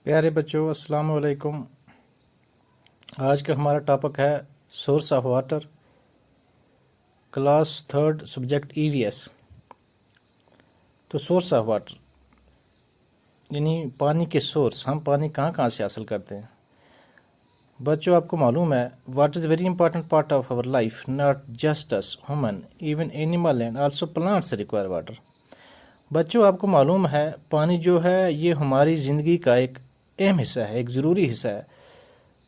प्यारे बच्चों, अस्सलाम वालेकुम। आज का हमारा टॉपिक है source of water, class third, subject EVS. तो सोर्स ऑफ वाटर यानी पानी के सोर्स, हम पानी कहाँ कहाँ से हासिल करते हैं। बच्चों, आपको मालूम है water is very important part of our life, not just us human, even animal and also plants require water. बच्चों, आपको मालूम है पानी जो है ये हमारी ज़िंदगी का एक अहम हिस्सा है, एक ज़रूरी हिस्सा है।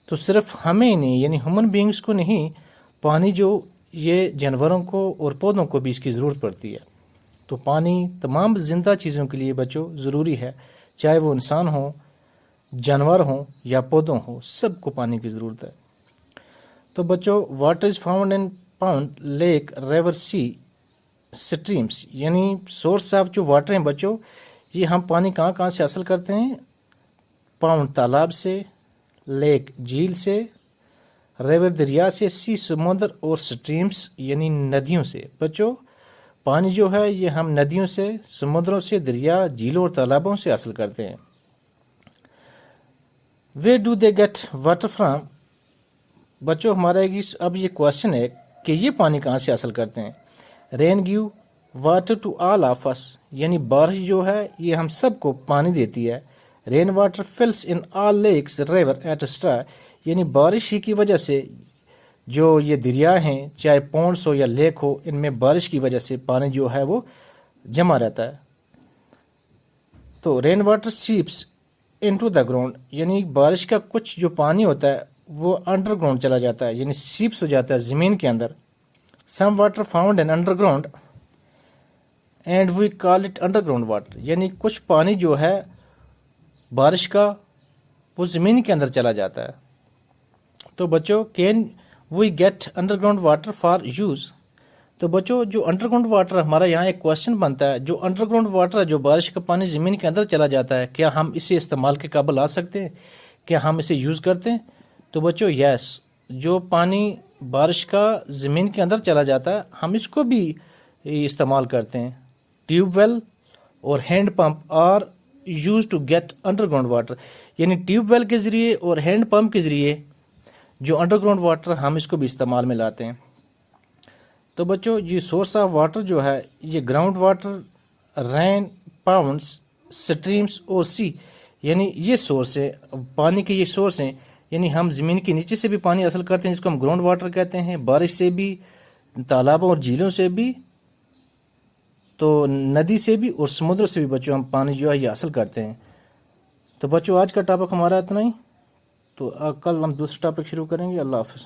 तो सिर्फ हमें ही नहीं, यानी ह्यूमन बींग्स को नहीं, पानी जो ये जानवरों को और पौधों को भी इसकी ज़रूरत पड़ती है। तो पानी तमाम जिंदा चीज़ों के लिए बच्चों ज़रूरी है, चाहे वो इंसान हो, जानवर हो या पौधों हो, सबको पानी की ज़रूरत है। तो बच्चों, water is found in pond, lake, river, sea, streams. यानी सोर्स ऑफ जो वाटर हैं बच्चों, ये हम पानी कहाँ कहाँ से हासिल करते हैं। पाउंड तालाब से, लेक झील से, रिवर दरिया से, सी समुद्र, और स्ट्रीम्स यानी नदियों से। बच्चों, पानी जो है ये हम नदियों से, समुद्रों से, दरिया, झीलों और तालाबों से हासिल करते हैं। Where do they get water from. बच्चों, हमारा अब ये क्वेश्चन है कि ये पानी कहाँ से हासिल करते हैं। Rain give water to all of us, यानी बारिश जो है ये हम सबको पानी देती है। Rain water fills in all lakes, river etcetera, यानी बारिश ही की वजह से जो ये दरिया हैं, चाहे पॉन्ड्स हो या लेक हो, इनमें बारिश की वजह से पानी जो है वो जमा रहता है। तो rain water seeps into the ground, यानी बारिश का कुछ जो पानी होता है वो अंडरग्राउंड चला जाता है, यानी सीप्स हो जाता है ज़मीन के अंदर। Some water found in underground and we call it underground water, यानी कुछ पानी जो है बारिश का वो ज़मीन के अंदर चला जाता है। तो बच्चों, can we get underground water for use. तो बच्चों, जो अंडरग्राउंड वाटर, हमारा यहाँ एक क्वेश्चन बनता है, जो अंडरग्राउंड वाटर है, जो बारिश का पानी ज़मीन के अंदर चला जाता है, क्या हम इसे इस्तेमाल के काबिल आ सकते हैं, क्या हम इसे यूज़ करते हैं। तो बच्चों, यस, जो पानी बारिश का ज़मीन के अंदर चला जाता है हम इसको भी इस्तेमाल करते हैं। ट्यूबवेल और hand pump are use to get underground water, यानी ट्यूबवेल के ज़रिए और हैंड पंप के ज़रिए जो अंडरग्राउंड वाटर हम इसको भी इस्तेमाल में लाते हैं। तो बच्चों, ये सोर्स ऑफ वाटर जो है ये ground water, rain, pounds, streams और सी, यानी ये सोर्स है पानी के, ये सोर्स हैं। यानी हम ज़मीन के नीचे से भी पानी हासिल करते हैं जिसको हम ग्राउंड वाटर कहते हैं, बारिश से भी, तालाबों और झीलों से भी, तो नदी से भी और समुद्र से भी बच्चों हम पानी जो है ये हासिल करते हैं। तो बच्चों, आज का टॉपिक हमारा इतना ही। तो कल हम दूसरा टॉपिक शुरू करेंगे। अल्लाह हाफ़िज़।